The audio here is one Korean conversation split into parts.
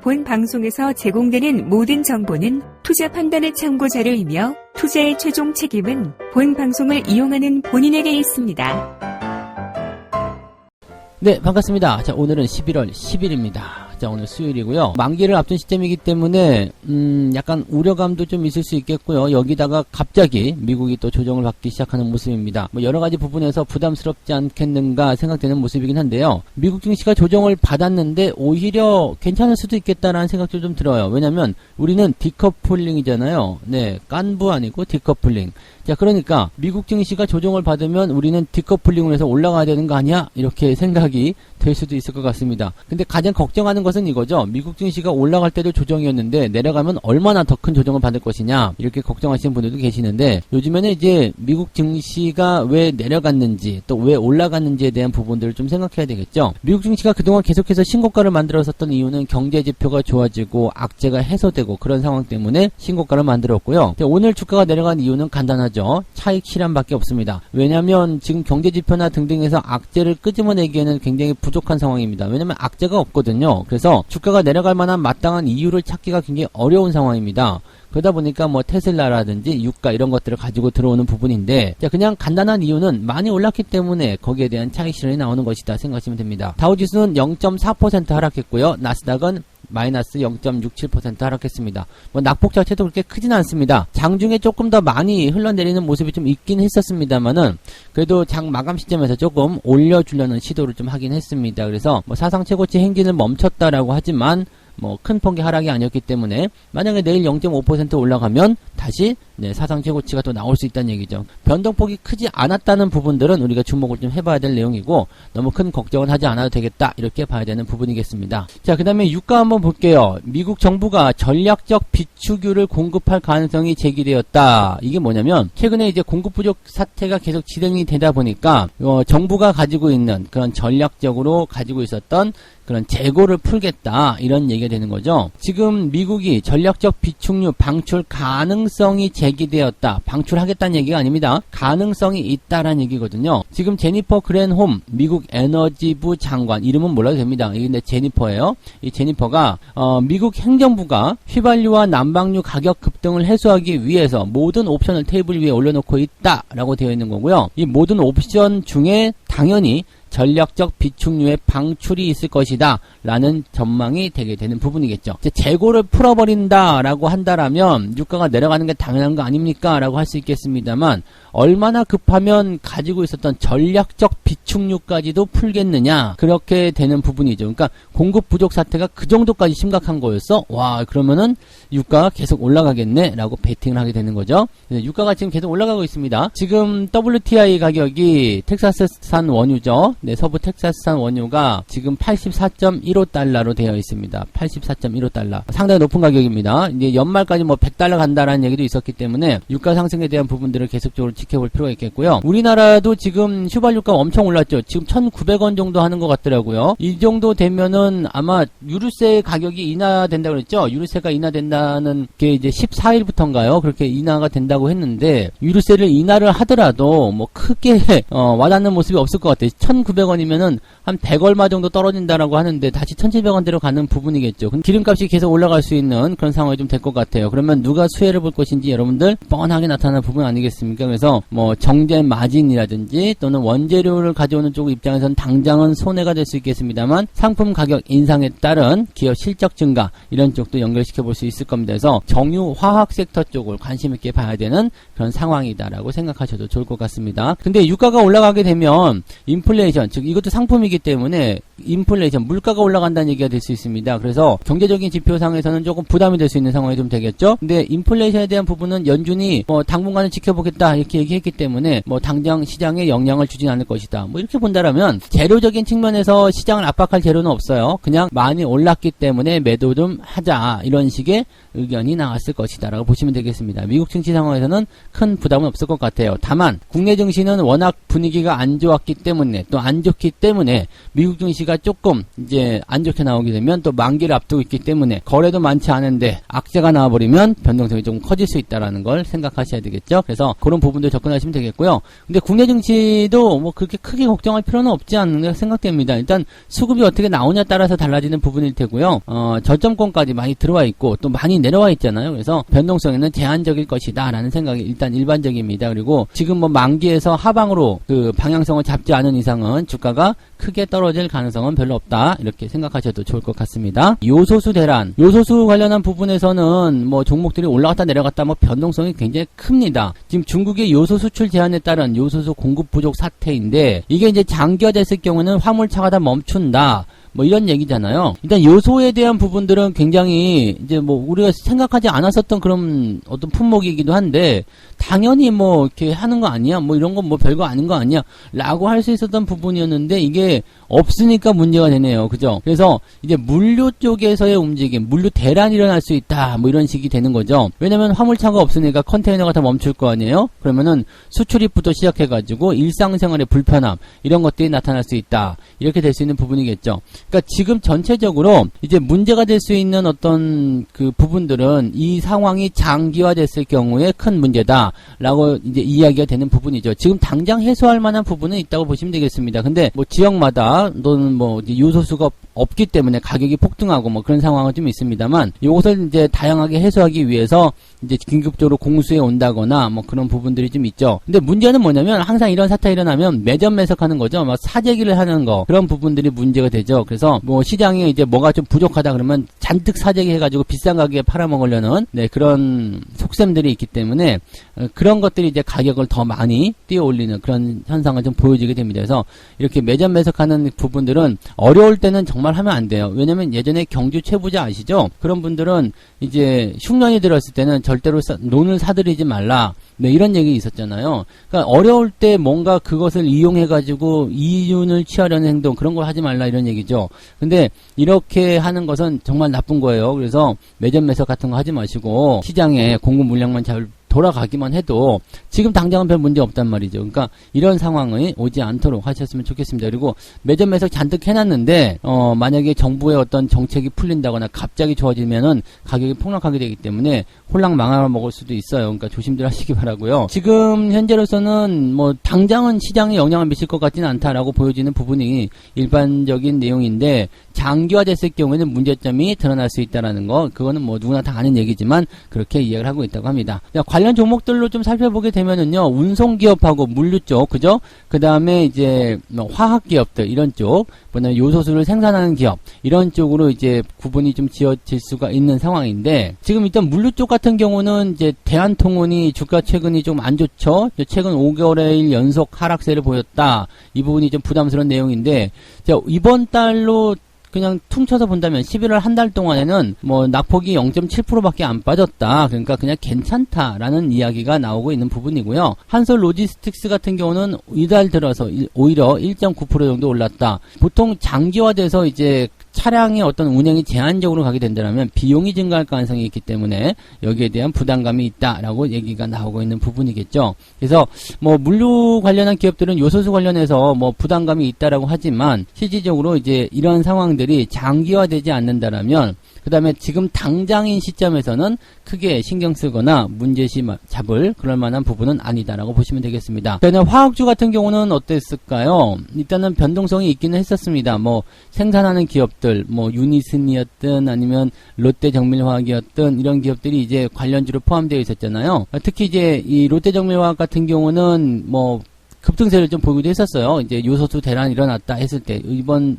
본 방송에서 제공되는 모든 정보는 투자 판단의 참고 자료이며 투자의 최종 책임은 본 방송을 이용하는 본인에게 있습니다. 네, 반갑습니다. 자, 오늘은 11월 10일입니다. 자, 오늘 수요일이고요. 만기를 앞둔 시점이기 때문에 약간 우려감도 좀 있을 수 있겠고요. 여기다가 갑자기 미국이 또 조정을 받기 시작하는 모습입니다. 뭐 여러 가지 부분에서 부담스럽지 않겠는가 생각되는 모습이긴 한데요. 미국 증시가 조정을 받았는데 오히려 괜찮을 수도 있겠다라는 생각도 좀 들어요. 왜냐면 우리는 디커플링이잖아요. 네, 깐부 아니고 디커플링. 자, 그러니까 미국 증시가 조정을 받으면 우리는 디커플링을 해서 올라가야 되는 거 아니야? 이렇게 생각이 될 수도 있을 것 같습니다. 근데 가장 걱정하는 것은 이거죠. 미국 증시가 올라갈 때도 조정이었는데 내려가면 얼마나 더 큰 조정을 받을 것이냐, 이렇게 걱정하시는 분들도 계시는데, 요즘에는 이제 미국 증시가 왜 내려갔는지 또 왜 올라갔는지에 대한 부분들을 좀 생각해야 되겠죠. 미국 증시가 그동안 계속해서 신고가를 만들었었던 이유는 경제 지표가 좋아지고 악재가 해소되고 그런 상황 때문에 신고가를 만들었고요. 오늘 주가가 내려간 이유는 간단하죠. 차익 실현밖에 없습니다. 왜냐하면 지금 경제 지표나 등등에서 악재를 끄집어내기에는 굉장히 부족한 상황입니다. 왜냐하면 악재가 없거든요. 그래서 주가가 내려갈 만한 마땅한 이유를 찾기가 굉장히 어려운 상황입니다. 그러다 보니까 뭐 테슬라라든지 유가 이런 것들을 가지고 들어오는 부분인데, 자, 그냥 간단한 이유는 많이 올랐기 때문에 거기에 대한 차익 실현이 나오는 것이다 생각하시면 됩니다. 다우지수는 0.4% 하락했고요. 나스닥은 마이너스 0.67% 하락했습니다. 뭐 낙폭 자체도 그렇게 크진 않습니다. 장중에 조금 더 많이 흘러내리는 모습이 좀 있긴 했었습니다만은 그래도 장 마감 시점에서 조금 올려주려는 시도를 좀 하긴 했습니다. 그래서 뭐 사상 최고치 행진을 멈췄다라고 하지만 뭐 큰 폭의 하락이 아니었기 때문에 만약에 내일 0.5% 올라가면 다시 사상 최고치가 또 나올 수 있다는 얘기죠. 변동폭이 크지 않았다는 부분들은 우리가 주목을 좀 해봐야 될 내용이고, 너무 큰 걱정은 하지 않아도 되겠다, 이렇게 봐야 되는 부분이겠습니다. 자, 그 다음에 유가 한번 볼게요. 미국 정부가 전략적 비축유를 공급할 가능성이 제기되었다. 이게 뭐냐면 최근에 이제 공급 부족 사태가 계속 진행이 되다 보니까 정부가 가지고 있는 그런 전략적으로 가지고 있었던 그런 재고를 풀겠다, 이런 얘기가 되는 거죠. 지금 미국이 전략적 비축유 방출 가능성이 제기되었다. 방출하겠다는 얘기가 아닙니다. 가능성이 있다라는 얘기거든요. 지금 제니퍼 그랜홈 미국 에너지부 장관, 이름은 몰라도 됩니다. 이게 근데 제니퍼예요. 이 제니퍼가 미국 행정부가 휘발유와 난방유 가격 급등을 해소하기 위해서 모든 옵션을 테이블 위에 올려놓고 있다라고 되어 있는 거고요. 이 모든 옵션 중에 당연히 전략적 비축유의 방출이 있을 것이다 라는 전망이 되게 되는 부분이겠죠. 재고를 풀어버린다 라고 한다라면 유가가 내려가는 게 당연한 거 아닙니까? 라고 할 수 있겠습니다만, 얼마나 급하면 가지고 있었던 전략적 비축유까지도 풀겠느냐, 그렇게 되는 부분이죠. 그러니까 공급 부족 사태가 그 정도까지 심각한 거였어? 와, 그러면은 유가가 계속 올라가겠네 라고 베팅을 하게 되는 거죠. 유가가 지금 계속 올라가고 있습니다. 지금 WTI 가격이 텍사스산 원유죠. 네, 서부 텍사스산 원유가 지금 84.15달러로 되어 있습니다. 84.15달러. 상당히 높은 가격입니다. 이제 연말까지 뭐 100달러 간다라는 얘기도 있었기 때문에 유가 상승에 대한 부분들을 계속적으로 지켜볼 필요가 있겠고요. 우리나라도 지금 휘발유가 엄청 올랐죠. 지금 1,900원 정도 하는 것 같더라고요. 이 정도 되면은 아마 유류세 가격이 인하된다고 그랬죠. 유류세가 인하된다는 게 이제 14일부터인가요? 그렇게 인하가 된다고 했는데, 유류세를 인하를 하더라도 뭐 크게 와닿는 모습이 없을 것 같아요. 1,900원이면은 한 100얼마 정도 떨어진다라고 하는데 다시 1,700원대로 가는 부분이겠죠. 기름값이 계속 올라갈 수 있는 그런 상황이 좀 될 것 같아요. 그러면 누가 수혜를 볼 것인지 여러분들 뻔하게 나타나는 부분 아니겠습니까? 그래서 뭐 정제 마진이라든지 또는 원재료를 가져오는 쪽 입장에서는 당장은 손해가 될 수 있겠습니다만, 상품 가격 인상에 따른 기업 실적 증가, 이런 쪽도 연결시켜 볼 수 있을 겁니다. 그래서 정유 화학 섹터 쪽을 관심 있게 봐야 되는 그런 상황이다라고 생각하셔도 좋을 것 같습니다. 근데 유가가 올라가게 되면 인플레이션, 즉 이것도 상품이기 때문에 인플레이션, 물가가 올라간다는 얘기가 될 수 있습니다. 그래서 경제적인 지표상에서는 조금 부담이 될 수 있는 상황이 좀 되겠죠. 근데 인플레이션에 대한 부분은 연준이 뭐 당분간은 지켜보겠다 이렇게 얘기했기 때문에 뭐 당장 시장에 영향을 주진 않을 것이다, 뭐 이렇게 본다라면 재료적인 측면에서 시장을 압박할 재료는 없어요. 그냥 많이 올랐기 때문에 매도 좀 하자, 이런 식의 의견이 나왔을 것이다 라고 보시면 되겠습니다. 미국 증시 상황에서는 큰 부담은 없을 것 같아요. 다만 국내 증시는 워낙 분위기가 안 좋았기 때문에, 또 안 좋기 때문에 미국 증시가 조금 이제 안 좋게 나오게 되면 또 만기를 앞두고 있기 때문에 거래도 많지 않은데 악재가 나와버리면 변동성이 좀 커질 수 있다라는 걸 생각하셔야 되겠죠. 그래서 그런 부분들 접근하시면 되겠고요. 근데 국내 증시도 뭐 그렇게 크게 걱정할 필요는 없지 않나 생각됩니다. 일단 수급이 어떻게 나오냐에 따라서 달라지는 부분일 테고요. 저점권까지 많이 들어와 있고 또 많이 내려와 있잖아요. 그래서 변동성에는 제한적일 것이다 라는 생각이 일단 일반적입니다. 그리고 지금 뭐 만기에서 하방으로 그 방향성을 잡지 않은 이상은 주가가 크게 떨어질 가능성은 별로 없다 이렇게 생각하셔도 좋을 것 같습니다. 요소수 대란, 요소수 관련한 부분에서는 뭐 종목들이 올라갔다 내려갔다 뭐 변동성이 굉장히 큽니다. 지금 중국의 요소 수출 제한에 따른 요소수 공급 부족 사태인데 이게 이제 장기화됐을 경우는 화물차가 다 멈춘다. 뭐 이런 얘기잖아요. 일단 요소에 대한 부분들은 굉장히 이제 뭐 우리가 생각하지 않았었던 그런 어떤 품목이기도 한데 당연히 뭐 이렇게 하는 거 아니야? 뭐 이런 건 뭐 별거 아닌 거 아니야? 라고 할 수 있었던 부분이었는데 이게 없으니까 문제가 되네요. 그죠? 그래서 이제 물류 쪽에서의 움직임, 물류 대란이 일어날 수 있다. 뭐 이런 식이 되는 거죠. 왜냐면 화물차가 없으니까 컨테이너가 다 멈출 거 아니에요? 그러면은 수출입부터 시작해가지고 일상생활의 불편함 이런 것들이 나타날 수 있다. 이렇게 될 수 있는 부분이겠죠. 그러니까 지금 전체적으로 이제 문제가 될 수 있는 어떤 그 부분들은 이 상황이 장기화됐을 경우에 큰 문제다라고 이제 이야기가 되는 부분이죠. 지금 당장 해소할 만한 부분은 있다고 보시면 되겠습니다. 근데 뭐 지역마다 또는 뭐 이제 요소수가 없기 때문에 가격이 폭등하고 뭐 그런 상황은 좀 있습니다만 이것을 이제 다양하게 해소하기 위해서 이제 긴급적으로 공수에 온다거나 뭐 그런 부분들이 좀 있죠. 근데 문제는 뭐냐면 항상 이런 사태가 일어나면 매점 매석하는 거죠. 막 사재기를 하는 거 그런 부분들이 문제가 되죠. 그래서 뭐 시장에 이제 뭐가 좀 부족하다 그러면 잔뜩 사재기 해가지고 비싼 가격에 팔아먹으려는 네 그런 속셈들이 있기 때문에 그런 것들이 이제 가격을 더 많이 띄어올리는 그런 현상을 좀 보여지게 됩니다. 그래서 이렇게 매점 매석하는 부분들은 어려울 때는 정말 하면 안 돼요. 왜냐면 예전에 경주 최부자 아시죠? 그런 분들은 이제 흉년이 들었을 때는 절대로 논을 사들이지 말라. 네, 이런 얘기 있었잖아요. 그러니까 어려울 때 뭔가 그것을 이용해가지고 이윤을 취하려는 행동 그런 걸 하지 말라 이런 얘기죠. 근데 이렇게 하는 것은 정말 나쁜 거예요. 그래서 매점 매석 같은 거 하지 마시고 시장에 공급 물량만 잘 돌아가기만 해도 지금 당장은 별 문제 없단 말이죠. 그러니까 이런 상황이 오지 않도록 하셨으면 좋겠습니다. 그리고 매점 매석 잔뜩 해놨는데 만약에 정부의 어떤 정책이 풀린다거나 갑자기 좋아지면은 가격이 폭락하게 되기 때문에 홀랑 망아먹을 수도 있어요. 그러니까 조심들 하시기 바라고요. 지금 현재로서는 뭐 당장은 시장에 영향을 미칠 것 같지는 않다라고 보여지는 부분이 일반적인 내용인데 장기화됐을 경우에는 문제점이 드러날 수 있다라는 거 그거는 뭐 누구나 다 아는 얘기지만 그렇게 이해를 하고 있다고 합니다. 관련 종목들로 좀 살펴보게 되면은요 운송기업하고 물류 쪽 그죠? 그 다음에 이제 화학기업들 이런 쪽 뭐냐면 요소수를 생산하는 기업 이런 쪽으로 이제 구분이 좀 지어질 수가 있는 상황인데 지금 일단 물류 쪽 같은 경우는 이제 대한통운이 주가 최근이 좀 안 좋죠. 최근 5개월의 연속 하락세를 보였다. 이 부분이 좀 부담스러운 내용인데 자, 이번 달로 그냥 퉁쳐서 본다면 11월 한 달 동안에는 뭐 낙폭이 0.7%밖에 안 빠졌다. 그러니까 그냥 괜찮다라는 이야기가 나오고 있는 부분이고요. 한솔 로지스틱스 같은 경우는 이달 들어서 오히려 1.9% 정도 올랐다. 보통 장기화돼서 이제 차량의 어떤 운행이 제한적으로 가게 된다면 비용이 증가할 가능성이 있기 때문에 여기에 대한 부담감이 있다라고 얘기가 나오고 있는 부분이겠죠. 그래서 뭐 물류 관련한 기업들은 요소수 관련해서 뭐 부담감이 있다라고 하지만 실질적으로 이제 이런 상황들이 장기화되지 않는다라면 그 다음에 지금 당장인 시점에서는 크게 신경 쓰거나 문제시 잡을 그럴 만한 부분은 아니다라고 보시면 되겠습니다. 그다음에 화학주 같은 경우는 어땠을까요? 일단은 변동성이 있기는 했었습니다. 뭐 생산하는 기업들, 뭐 유니슨이었든 아니면 롯데정밀화학이었든 이런 기업들이 이제 관련주로 포함되어 있었잖아요. 특히 이제 이 롯데정밀화학 같은 경우는 뭐 급등세를 좀 보기도 했었어요. 이제 요소수 대란이 일어났다 했을 때 이번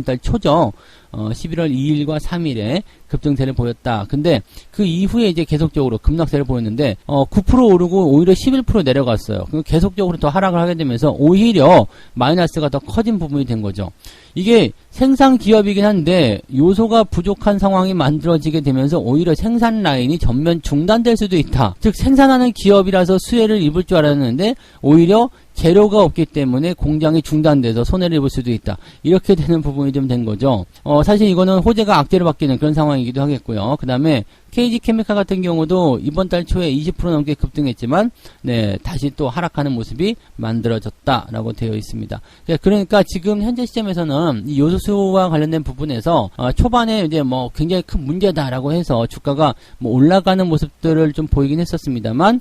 달 초죠. 11월 2일과 3일에 급등세를 보였다. 근데 그 이후에 이제 계속적으로 급락세를 보였는데 9% 오르고 오히려 11% 내려갔어요. 계속적으로 더 하락을 하게 되면서 오히려 마이너스가 더 커진 부분이 된 거죠. 이게 생산 기업이긴 한데 요소가 부족한 상황이 만들어지게 되면서 오히려 생산 라인이 전면 중단될 수도 있다. 즉 생산하는 기업이라서 수혜를 입을 줄 알았는데 오히려 재료가 없기 때문에 공장이 중단돼서 손해를 입을 수도 있다. 이렇게 되는 부분이 좀 된 거죠. 사실 이거는 호재가 악재로 바뀌는 그런 상황이기도 하겠고요. 그 다음에 KG케미칼 같은 경우도 이번 달 초에 20% 넘게 급등했지만 네, 다시 또 하락하는 모습이 만들어졌다라고 되어 있습니다. 그러니까 지금 현재 시점에서는 이 요소수와 관련된 부분에서 초반에 이제 뭐 굉장히 큰 문제다라고 해서 주가가 뭐 올라가는 모습들을 좀 보이긴 했었습니다만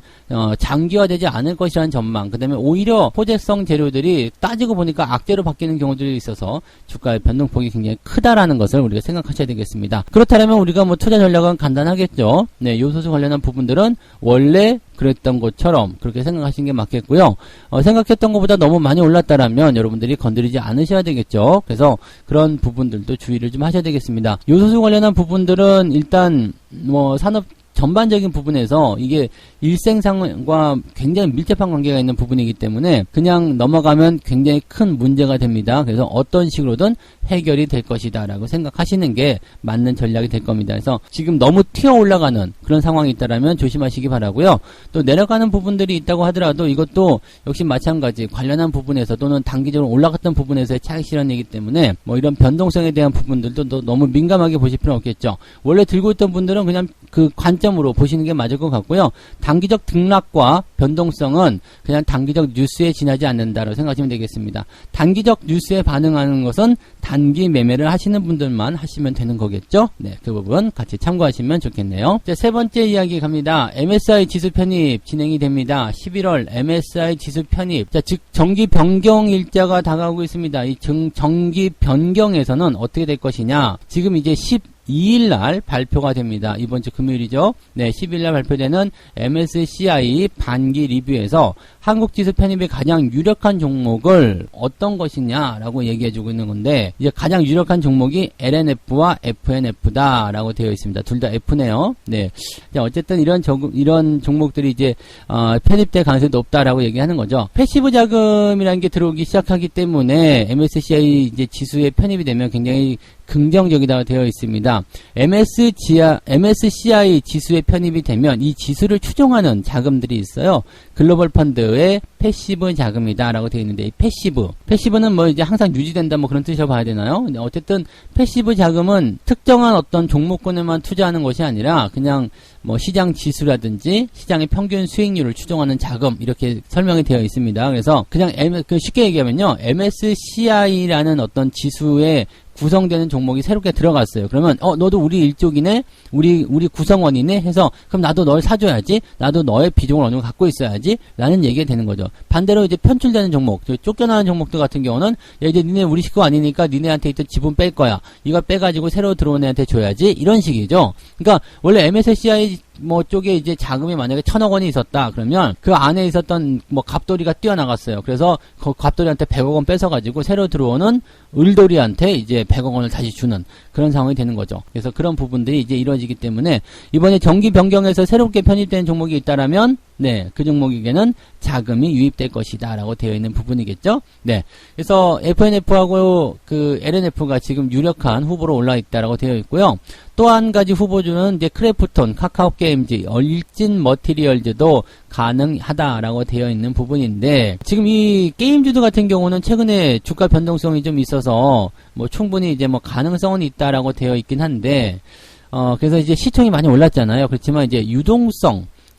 장기화되지 않을 것이라는 전망, 그다음에 오히려 호재성 재료들이 따지고 보니까 악재로 바뀌는 경우들이 있어서 주가의 변동폭이 굉장히 크다라는 것을 우리가 생각하셔야 되겠습니다. 그렇다면 우리가 뭐 투자 전략은 간단하겠죠. 네, 요소수 관련한 부분들은 원래 그랬던 것처럼 그렇게 생각하시는 게 맞겠고요. 생각했던 것보다 너무 많이 올랐다라면 여러분들이 건드리지 않으셔야 되겠죠. 그래서 그런 부분들도 주의를 좀 하셔야 되겠습니다. 요소수 관련한 부분들은 일단 뭐 산업 전반적인 부분에서 이게 일생상과 굉장히 밀접한 관계가 있는 부분이기 때문에 그냥 넘어가면 굉장히 큰 문제가 됩니다. 그래서 어떤 식으로든 해결이 될 것이다 라고 생각하시는 게 맞는 전략이 될 겁니다. 그래서 지금 너무 튀어 올라가는 그런 상황이 있다라면 조심하시기 바라고요. 또 내려가는 부분들이 있다고 하더라도 이것도 역시 마찬가지 관련한 부분에서 또는 단기적으로 올라갔던 부분에서의 차익 실현이기 때문에 뭐 이런 변동성에 대한 부분들도 너무 민감하게 보실 필요는 없겠죠. 원래 들고 있던 분들은 그냥 그 관점으로 보시는 게 맞을 것 같고요. 단기적 등락과 변동성은 그냥 단기적 뉴스에 지나지 않는다라고 생각하시면 되겠습니다. 단기적 뉴스에 반응하는 것은 단기 매매를 하시는 분들만 하시면 되는 거겠죠. 네, 그 부분 같이 참고하시면 좋겠네요. 자, 세 번째 이야기 갑니다. MSI 지수 편입 진행이 됩니다. 11월 MSI 지수 편입. 자, 즉 정기 변경 일자가 다가오고 있습니다. 이 정기 변경에서는 어떻게 될 것이냐? 지금 이제 12일날 발표가 됩니다. 이번 주 금요일이죠. 네, 12일날 발표되는 MSCI 반기 리뷰에서 한국 지수 편입의 가장 유력한 종목을 어떤 것이냐라고 얘기해주고 있는 건데, 이제 가장 유력한 종목이 LNF와 FNF다라고 되어 있습니다. 둘 다 F네요. 네, 어쨌든 이런 종목들이 이제 편입될 가능성이 높다라고 얘기하는 거죠. 패시브 자금이라는 게 들어오기 시작하기 때문에 MSCI 이제 지수에 편입이 되면 굉장히 긍정적이다고 되어 있습니다. MSCI 지수에 편입이 되면 이 지수를 추종하는 자금들이 있어요. 글로벌 펀드의 패시브 자금이다라고 되어 있는데, 이 패시브는 뭐 이제 항상 유지된다 뭐 그런 뜻이라고 봐야 되나요? 근데 어쨌든 패시브 자금은 특정한 어떤 종목군에만 투자하는 것이 아니라 그냥 뭐 시장 지수라든지 시장의 평균 수익률을 추종하는 자금, 이렇게 설명이 되어 있습니다. 그래서 그냥 쉽게 얘기하면요, MSCI라는 어떤 지수에 구성되는 종목이 새롭게 들어갔어요. 그러면 너도 우리 일족이네, 우리 구성원이네 해서, 그럼 나도 널 사줘야지, 나도 너의 비중을 어느 정도 갖고 있어야지 라는 얘기가 되는 거죠. 반대로 이제 편출되는 종목, 쫓겨나는 종목들 같은 경우는 야, 이제 니네 우리 식구 아니니까 니네한테 있던 지분 뺄 거야, 이거 빼가지고 새로 들어온 애한테 줘야지, 이런 식이죠. 그러니까 원래 MSCI 뭐 쪽에 이제 자금이 만약에 1,000억 원이 있었다 그러면 그 안에 있었던 뭐 갑돌이가 뛰어나갔어요. 그래서 그 갑돌이한테 100억 원 뺏어가지고 새로 들어오는 을돌이한테 이제 100억 원을 다시 주는 그런 상황이 되는 거죠. 그래서 그런 부분들이 이제 이루어지기 때문에 이번에 정기 변경에서 새롭게 편입된 종목이 있다라면 네, 그 종목에게는 자금이 유입될 것이다 라고 되어 있는 부분이겠죠. 네, 그래서 FNF하고 그 LNF가 지금 유력한 후보로 올라 있다라고 되어 있고요. 또 한 가지 후보주는 이제 크래프톤, 카카오게임즈, 일진 머티리얼즈도 가능하다라고 되어 있는 부분인데, 지금 이 게임주도 같은 경우는 최근에 주가 변동성이 좀 있어서 뭐 충분히 이제 뭐 가능성은 있다라고 되어 있긴 한데, 그래서 이제 시총이 많이 올랐잖아요. 그렇지만 이제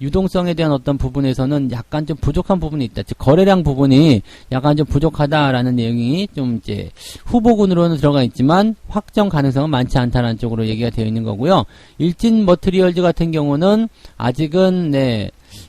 유동성에 대한 어떤 부분에서는 약간 좀 부족한 부분이 있다. 즉, 거래량 부분이 약간 좀 부족하다라는 내용이 좀 이제 후보군으로는 들어가 있지만 확정 가능성은 많지 않다라는 쪽으로 얘기가 되어 있는 거고요. 일진 머티리얼즈 같은 경우는 아직은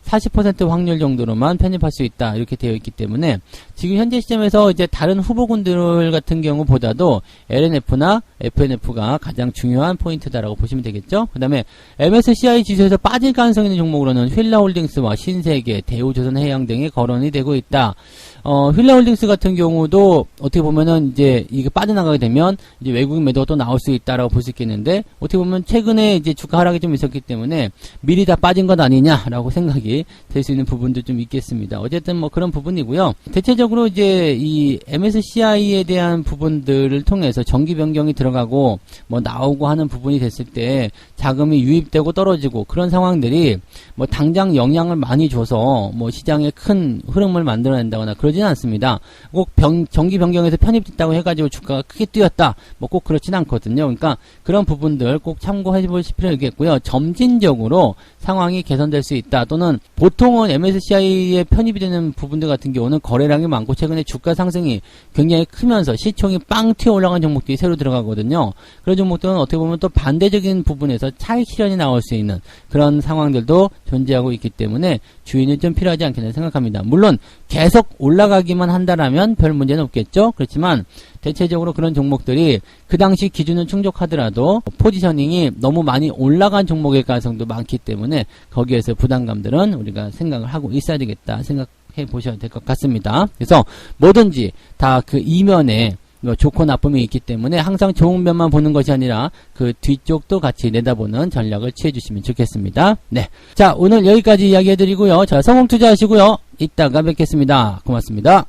40% 확률 정도로만 편입할 수 있다, 이렇게 되어 있기 때문에 지금 현재 시점에서 이제 다른 후보군들 같은 경우보다도 LNF나 FNF가 가장 중요한 포인트다라고 보시면 되겠죠. 그 다음에 MSCI 지수에서 빠질 가능성 있는 종목으로는 휠라홀딩스와 신세계, 대우조선해양 등이 거론이 되고 있다. 휠라홀딩스 같은 경우도 어떻게 보면은 이제 이게 빠져나가게 되면 이제 외국인 매도가 또 나올 수 있다라고 볼 수 있겠는데, 어떻게 보면 최근에 이제 주가 하락이 좀 있었기 때문에 미리 다 빠진 것 아니냐라고 생각이 될 수 있는 부분도 좀 있겠습니다. 어쨌든 뭐 그런 부분이고요. 대체적으로 이제 이 MSCI에 대한 부분들을 통해서 정기 변경이 들어가고 뭐 나오고 하는 부분이 됐을 때 자금이 유입되고 떨어지고 그런 상황들이 뭐 당장 영향을 많이 줘서 뭐 시장에 큰 흐름을 만들어낸다거나 그러지는 않습니다. 꼭 정기 변경에서 편입됐다고 해가지고 주가가 크게 뛰었다. 뭐 꼭 그렇진 않거든요. 그러니까 그런 부분들 꼭 참고해 보실 필요가 있겠고요. 점진적으로 상황이 개선될 수 있다. 또는 보통은 MSCI에 편입이 되는 부분들 같은 경우는 거래량이 많고 최근에 주가 상승이 굉장히 크면서 시총이 빵 튀어 올라간 종목들이 새로 들어가거든요. 그런 종목들은 어떻게 보면 또 반대적인 부분에서 차익 실현이 나올 수 있는 그런 상황들도 존재하고 있기 때문에 주의는 좀 필요하지 않겠나 생각합니다. 물론 계속 올라가기만 한다라면 별 문제는 없겠죠. 그렇지만 대체적으로 그런 종목들이 그 당시 기준은 충족하더라도 포지셔닝이 너무 많이 올라간 종목일 가능성도 많기 때문에 거기에서 부담감들은 우리가 생각을 하고 있어야 되겠다 생각해 보셔야 될 것 같습니다. 그래서 뭐든지 다 그 이면에 좋고 나쁨이 있기 때문에 항상 좋은 면만 보는 것이 아니라 그 뒤쪽도 같이 내다보는 전략을 취해 주시면 좋겠습니다. 네. 자, 오늘 여기까지 이야기 해드리고요. 자, 성공 투자하시고요. 이따가 뵙겠습니다. 고맙습니다.